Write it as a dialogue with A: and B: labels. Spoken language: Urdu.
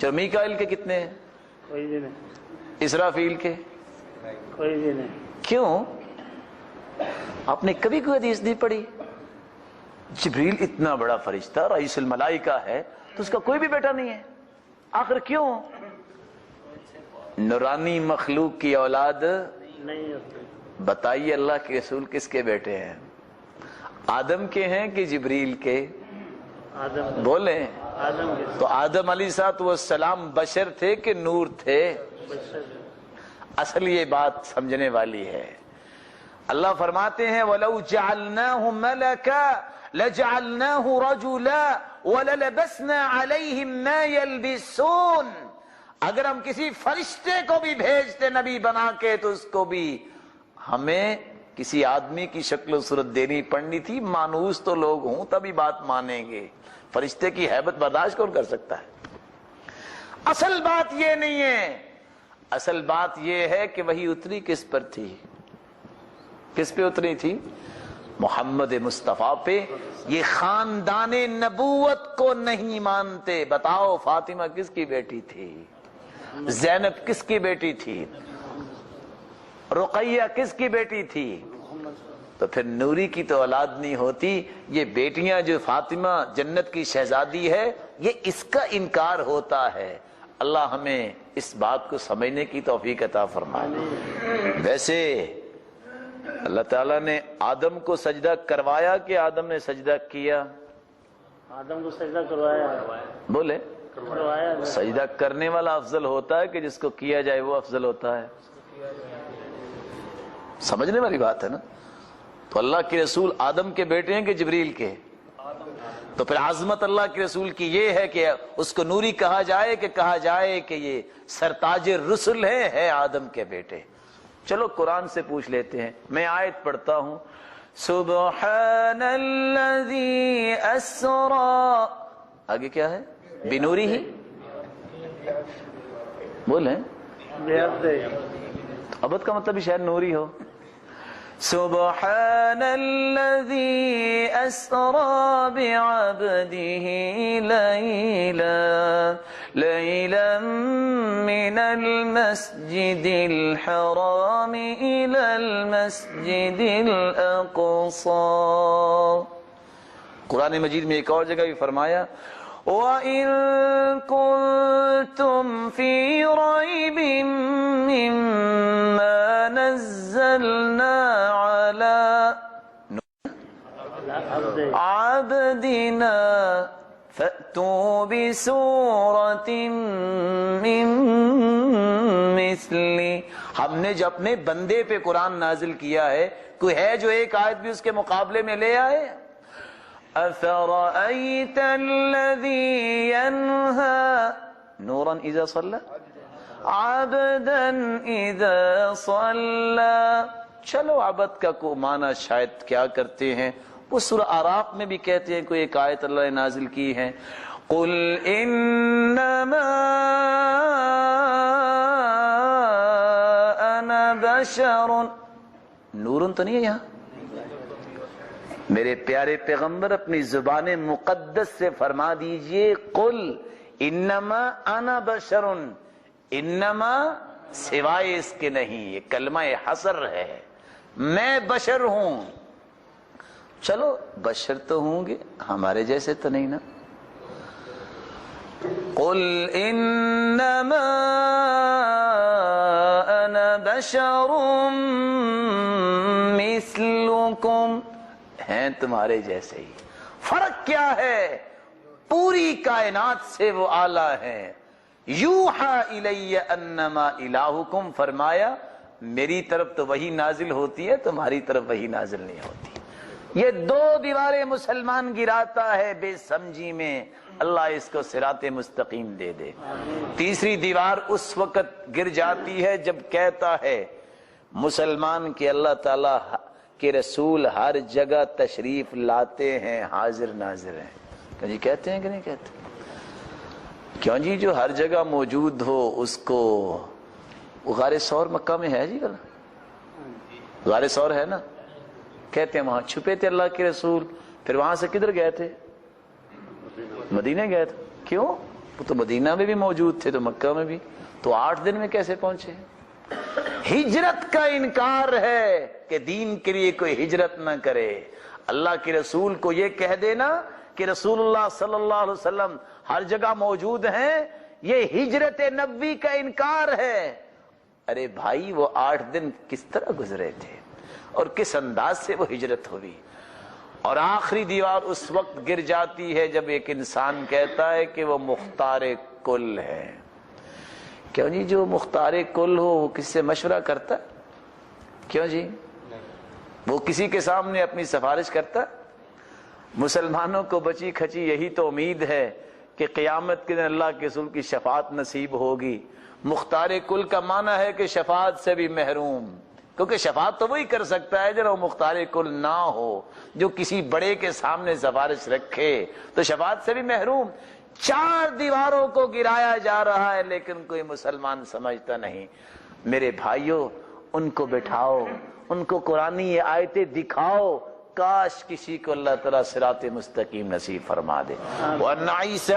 A: چلو میکائیل کے کتنے ہیں؟
B: کوئی بھی نہیں.
A: اسرافیل کے
B: کوئی بھی نہیں.
A: کیوں؟ آپ نے کبھی کوئی حدیث نہیں پڑھی؟ جبریل اتنا بڑا فرشتہ رئیس الملائکہ ہے تو اس کا کوئی بھی بیٹا نہیں ہے، آخر کیوں؟ نورانی مخلوق کی اولاد
B: نہیں ہوتی.
A: بتائیے اللہ کے رسول کس کے بیٹے ہیں؟ آدم کے ہیں کہ جبریل کے؟
B: آدم
A: بولیں.
B: آدم کے
A: تو آدم علیہ السلام بشر تھے کہ نور تھے؟
B: بشر.
A: اصل یہ بات سمجھنے والی ہے. اللہ فرماتے ہیں وَلَوْ جَعَلْنَاهُ مَلَكًا لَجَعَلْنَاهُ رَجُلًا وَلَلَبَسْنَا عَلَيْهِمْ مَا يَلْبِسُونَ. اگر ہم کسی فرشتے کو بھی بھیجتے نبی بنا کے تو اس کو بھی ہمیں کسی آدمی کی شکل و صورت دینی پڑنی تھی. مانوس تو لوگ ہوں تبھی بات مانیں گے، فرشتے کی ہیبت برداشت کون کر سکتا ہے؟ اصل بات یہ نہیں ہے، اصل بات یہ ہے کہ وہی اتری کس پر تھی؟ کس پہ اتری تھی؟ محمد مصطفیٰ پہ. یہ خاندان نبوت کو نہیں مانتے. بتاؤ فاطمہ کس کی بیٹی تھی؟ زینب کس کی بیٹی تھی؟ رقیہ کس کی بیٹی تھی؟ تو پھر نوری کی تو اولاد نہیں ہوتی. یہ بیٹیاں جو فاطمہ جنت کی شہزادی ہے یہ اس کا انکار ہوتا ہے. اللہ ہمیں اس بات کو سمجھنے کی توفیق عطا فرمائے. ویسے اللہ تعالیٰ نے آدم کو سجدہ کروایا کہ آدم نے سجدہ کیا؟
B: آدم کو سجدہ کروایا.
A: بولے.
B: کروایا.
A: سجدہ کرنے والا افضل ہوتا ہے کہ جس کو کیا جائے وہ افضل ہوتا ہے؟ سمجھنے والی بات ہے نا. تو اللہ کے رسول آدم کے بیٹے ہیں کہ جبریل کے؟ تو پھر عظمت اللہ کے رسول کی یہ ہے کہ اس کو نوری کہا جائے کہ کہا جائے کہ یہ سرتاج رسل ہے آدم کے بیٹے. چلو قرآن سے پوچھ لیتے ہیں. میں آیت پڑھتا ہوں. سبحان الذی اسرا، آگے کیا ہے؟ بنوری ہی. بولیں. عبد کا مطلب بھی شاید نوری ہو. سبحان الذي أسرى بعبده ليلا من المسجد الحرام إلى المسجد الأقصى. قرآن مجید میں ایک اور جگہ بھی فرمایا وَإِن كُنتُمْ فِي رَيْبٍ مِّمَّا نَزَّلْنَا عَلَىٰ عَبْدِنَا فَأْتُوا بِسُورَةٍ مِّن مِّثْلِهِ. ہم نے جو اپنے بندے پہ قرآن نازل کیا ہے کوئی ہے جو ایک آیت بھی اس کے مقابلے میں لے آئے؟ أَفَرَأَيْتَ الَّذِي يَنْهَى نُورًا إِذَا صَلَّى عَبْدًا إِذَا صَلَّى. چلو عبد کا کو معنی شاید کیا کرتے ہیں وہ سورہ اعراف میں بھی کہتے ہیں کوئی ایک آیت اللہ نے نازل کی ہے. قُلْ إِنَّمَا أَنَا بَشَرٌ. نورن تو نہیں ہے یہاں. میرے پیارے پیغمبر اپنی زبان مقدس سے فرما دیجئے قل انما انا بشر. انما سوائے اس کے نہیں، یہ کلمہ حصر ہے. میں بشر ہوں. چلو بشر تو ہوں گے ہمارے جیسے تو نہیں نا. قل انما انا بشر مثلکم، ہیں تمہارے جیسے ہی. فرق کیا ہے؟ پوری کائنات سے وہ اعلیٰ ہیں. یوحا الی انما الہکم، فرمایا میری طرف تو وہی نازل ہوتی ہے تمہاری طرف وہی نازل نہیں ہوتی. یہ دو دیواریں مسلمان گراتا ہے بے سمجھی میں، اللہ اس کو صراط مستقیم دے دے. تیسری دیوار اس وقت گر جاتی ہے جب کہتا ہے مسلمان کہ اللہ تعالیٰ کہ رسول ہر جگہ تشریف لاتے ہیں، حاضر ناظر ہیں. کہ جی کہتے ہیں کہ نہیں کہتے؟ کیوں جی جو ہر جگہ موجود ہو اس کو. غار ثور مکہ میں ہے جی، غار ثور ہے نا، کہتے ہیں وہاں چھپے تھے اللہ کے رسول. پھر وہاں سے کدھر گئے تھے؟ مدینے گئے تھے. کیوں؟ وہ تو مدینہ میں بھی موجود تھے تو مکہ میں بھی، تو 8 دن میں کیسے پہنچے؟ ہجرت کا انکار ہے کہ دین کے لیے کوئی ہجرت نہ کرے۔ اللہ کے رسول کو یہ کہہ دینا کہ رسول اللہ صلی اللہ علیہ وسلم ہر جگہ موجود ہیں، یہ ہجرت نبوی کا انکار ہے۔ ارے بھائی وہ 8 دن کس طرح گزرے تھے اور کس انداز سے وہ ہجرت ہوئی، اور آخری دیوار اس وقت گر جاتی ہے جب ایک انسان کہتا ہے کہ وہ مختار کل ہے۔ کیوں جی؟ جو مختار کل ہو وہ کس سے مشورہ کرتا؟ کیوں جی؟ وہ کسی کے سامنے اپنی سفارش کرتا؟ مسلمانوں کو بچی کھچی یہی تو امید ہے کہ قیامت کے دن اللہ کے رسول کی شفاعت نصیب ہوگی۔ مختار کل کا معنی ہے کہ شفاعت سے بھی محروم، کیونکہ شفاعت تو وہی کر سکتا ہے جو مختار کل نہ ہو، جو کسی بڑے کے سامنے سفارش رکھے تو شفاعت سے بھی محروم۔ 4 دیواروں کو گرایا جا رہا ہے لیکن کوئی مسلمان سمجھتا نہیں۔ میرے بھائیوں، ان کو بٹھاؤ، ان کو قرآنی یہ آیتیں دکھاؤ، کاش کسی کو اللہ تعالیٰ صراط مستقیم نصیب فرما دے۔ وَأَنَّ عِيسَى